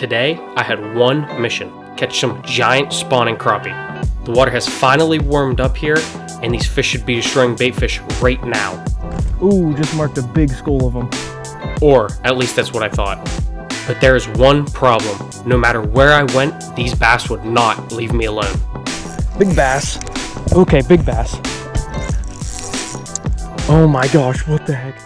Today, I had one mission: catch some giant spawning crappie. The water has finally warmed up here, and these fish should be destroying bait fish right now. Ooh, just marked a big school of them. Or, at least that's what I thought. But there is one problem. No matter where I went, these bass would not leave me alone. Big bass. Okay, big bass. Oh my gosh, what the heck?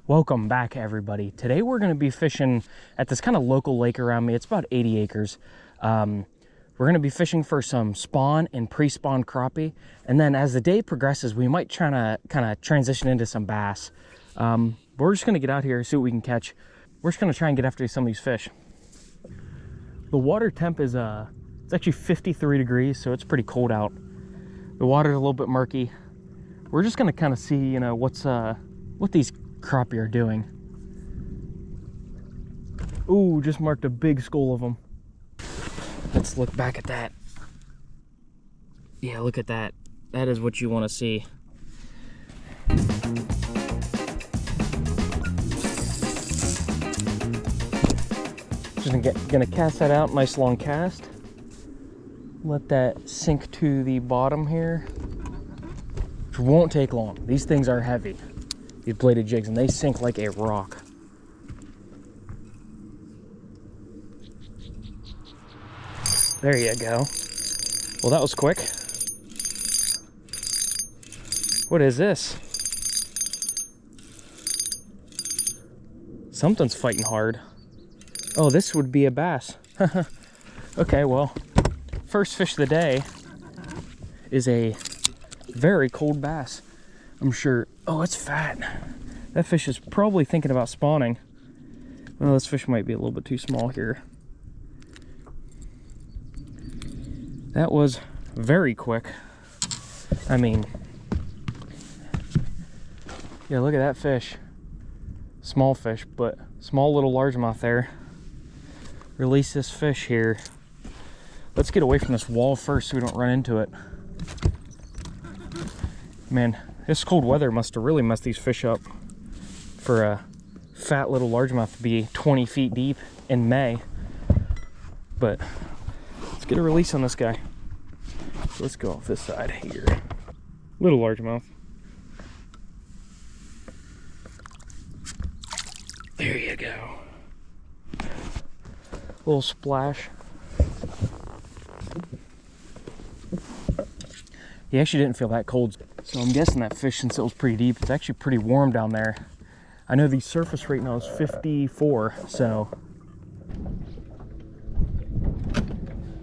Welcome back, everybody. Today we're going to be fishing at this kind of local lake around me. It's about 80 acres. We're going to be fishing for some spawn and pre-spawn crappie, and then as the day progresses we might try to kind of transition into some bass. We're just going to get out here, see what we can catch. We're just going to try and get after some of these fish. The water temp is it's actually 53 degrees, so it's pretty cold out. The water's a little bit murky. We're just going to kind of see, you know, what these crappie are doing. Ooh, just marked a big school of them. Let's look back at that. Yeah, look at that. That is what you want to see. Just gonna cast that out, nice long cast. Let that sink to the bottom here. Which won't take long. These things are heavy, these bladed jigs, and they sink like a rock. There you go. Well, that was quick. What is this? Something's fighting hard. Oh, this would be a bass. Okay, well, first fish of the day is a very cold bass. I'm sure. Oh, it's fat. That fish is probably thinking about spawning. Well, this fish might be a little bit too small here. That was very quick. I mean, yeah, look at that fish. Small fish, but small little largemouth there. Release this fish here. Let's get away from this wall first so we don't run into it. Man, this cold weather must have really messed these fish up for a fat little largemouth to be 20 feet deep in May. But let's get a release on this guy. So let's go off this side here. Little largemouth. There you go. Little splash. He actually didn't feel that cold, so I'm guessing that fish, since it was pretty deep, it's actually pretty warm down there. I know the surface right now is 54, so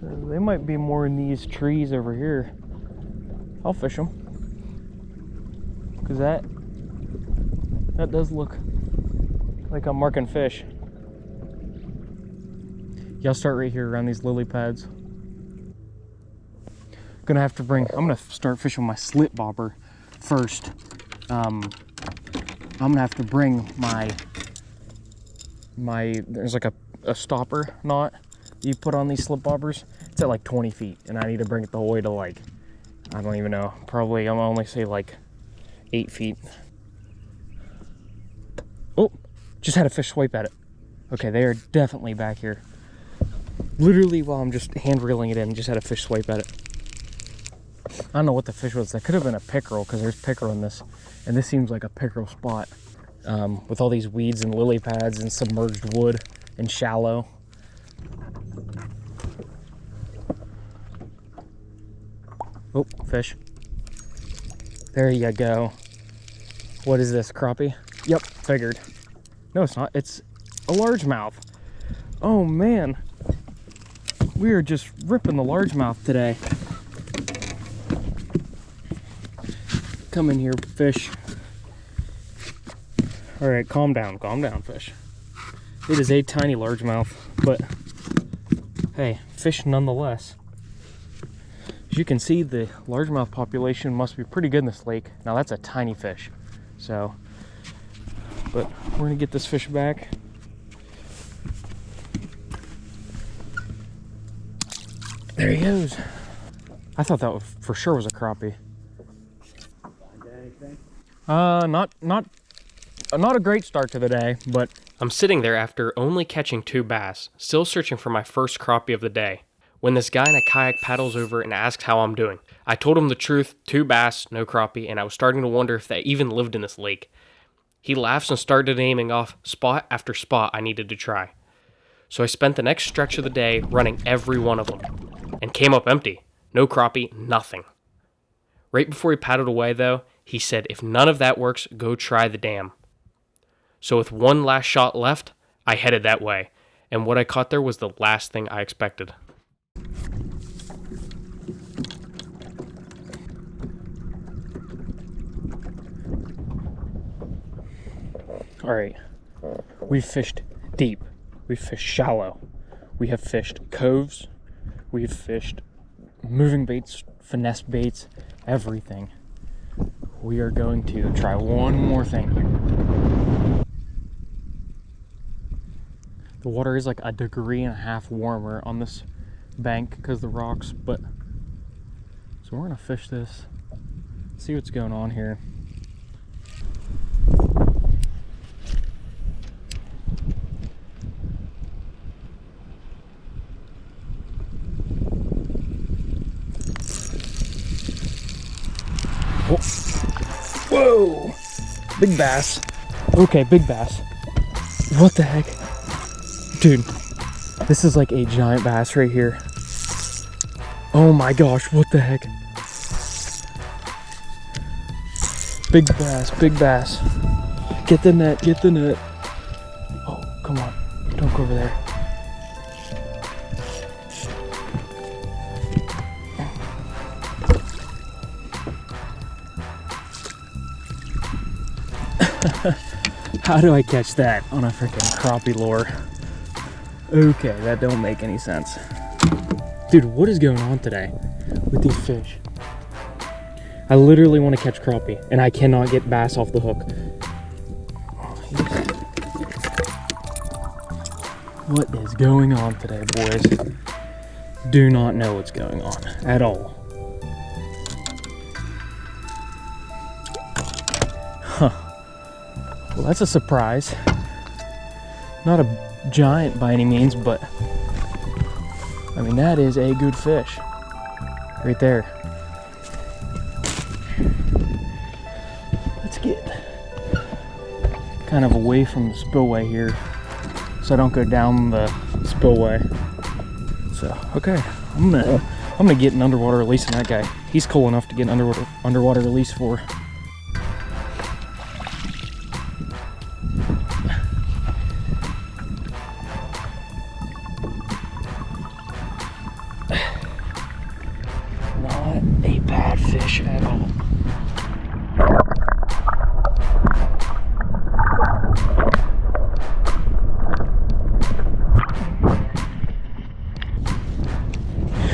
they might be more in these trees over here. I'll fish them, because that does look like I'm marking fish. Yeah, I'll start right here around these lily pads. I'm gonna start fishing my slip bobber first. I'm gonna have to bring my there's like a stopper knot you put on these slip bobbers. It's at like 20 feet, and I need to bring it the whole way to, like, I don't even know, probably I'm only say like 8 feet. Oh, just had a fish swipe at it. Okay, they are definitely back here. Literally while I'm just hand reeling it in, just had a fish swipe at it. I don't know what the fish was. That could have been a pickerel, because there's pickerel in this, and this seems like a pickerel spot, with all these weeds and lily pads and submerged wood and shallow. Oh, fish. There you go. What is this, crappie? Yep, figured. No, it's not. It's a largemouth. Oh man, we are just ripping the largemouth today. Come in here, fish. All right, calm down, fish. It is a tiny largemouth, but hey, fish nonetheless. As you can see, the largemouth population must be pretty good in this lake. Now that's a tiny fish. So, but we're gonna get this fish back. There he goes. I thought that for sure was a crappie. Not a great start to the day, but I'm sitting there after only catching 2 bass, still searching for my first crappie of the day, when this guy in a kayak paddles over and asks how I'm doing. I told him the truth, 2 bass, no crappie, and I was starting to wonder if they even lived in this lake. He laughs and started naming off spot after spot I needed to try. So I spent the next stretch of the day running every one of them, and came up empty. No crappie, nothing. Right before he paddled away though, he said, if none of that works, go try the dam. So with one last shot left, I headed that way, and what I caught there was the last thing I expected. all right, we've fished deep, we've fished shallow, we have fished coves, we've fished moving baits, finesse baits, everything. We are going to try one more thing here. The water is like 1.5 degrees warmer on this bank because of the rocks, but so we're gonna fish this, see what's going on here. Whoa! Big bass. Okay, big bass. What the heck? Dude, this is like a giant bass right here. Oh my gosh, what the heck? Big bass, big bass. Get the net, get the net. Oh, come on. Don't go over there. How do I catch that on a freaking crappie lure? Okay, that don't make any sense. Dude, what is going on today with these fish? I literally want to catch crappie, and I cannot get bass off the hook. What is going on today, boys? Do not know what's going on at all. Huh. Well, that's a surprise. Not a giant by any means, but I mean, that is a good fish right there. Let's get kind of away from the spillway here so I don't go down the spillway. So, okay, I'm gonna get an underwater release on that guy. He's cool enough to get an underwater release for. Not a bad fish at all.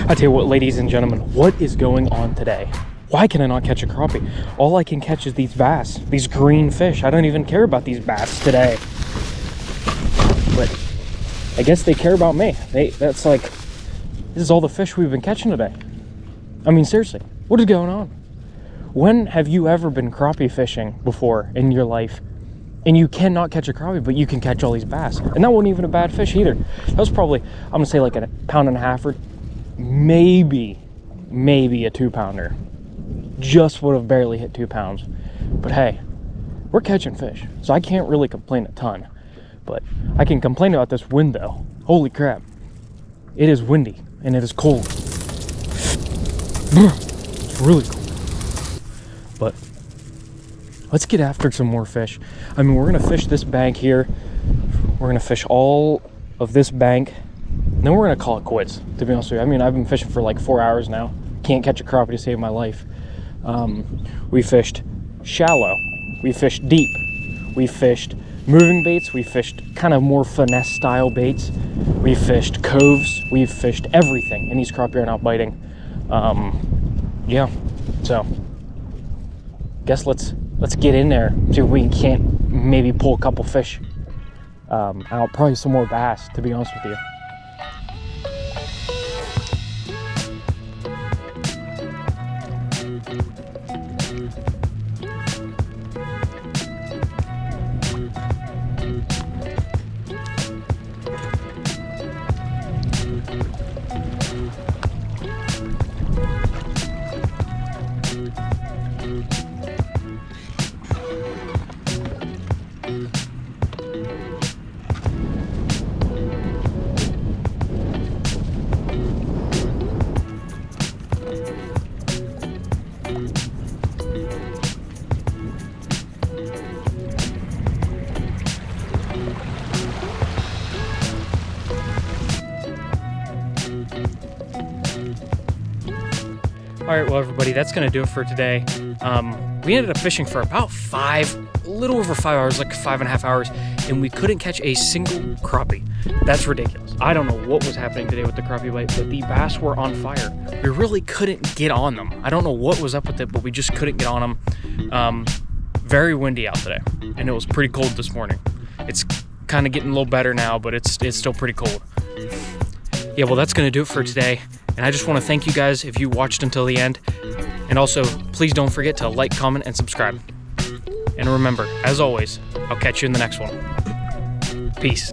I tell you what, ladies and gentlemen, what is going on today? Why can I not catch a crappie? All I can catch is these bass, these green fish. I don't even care about these bass today. But I guess they care about me. That's like, this is all the fish we've been catching today. I mean, seriously, what is going on? When have you ever been crappie fishing before in your life and you cannot catch a crappie, but you can catch all these bass? And that wasn't even a bad fish either. That was probably, I'm gonna say like a 1.5 pounds or maybe a 2-pounder. Just would have barely hit 2 pounds. But hey, we're catching fish, so I can't really complain a ton. But I can complain about this wind though. Holy crap. It is windy and it is cold. It's really cold. But let's get after some more fish. I mean, we're gonna fish this bank here. We're gonna fish all of this bank. And then we're gonna call it quits, to be honest with you. I mean, I've been fishing for like 4 hours now. Can't catch a crappie to save my life. We fished shallow. We fished deep. We fished moving baits. We fished kind of more finesse style baits. We fished coves. We've fished everything, and these crappie are not biting. Yeah, so guess let's get in there, see if we can't maybe pull a couple fish out, probably some more bass, to be honest with you. All right, well, everybody, that's going to do it for today. We ended up fishing for about a little over 5 hours, like 5.5 hours, and we couldn't catch a single crappie. That's ridiculous. I don't know what was happening today with the crappie bite, but the bass were on fire. We really couldn't get on them. I don't know what was up with it, but we just couldn't get on them. Very windy out today, and it was pretty cold this morning. It's kind of getting a little better now, but it's still pretty cold. Yeah, well, that's going to do it for today. And I just want to thank you guys if you watched until the end. And also, please don't forget to like, comment, and subscribe. And remember, as always, I'll catch you in the next one. Peace.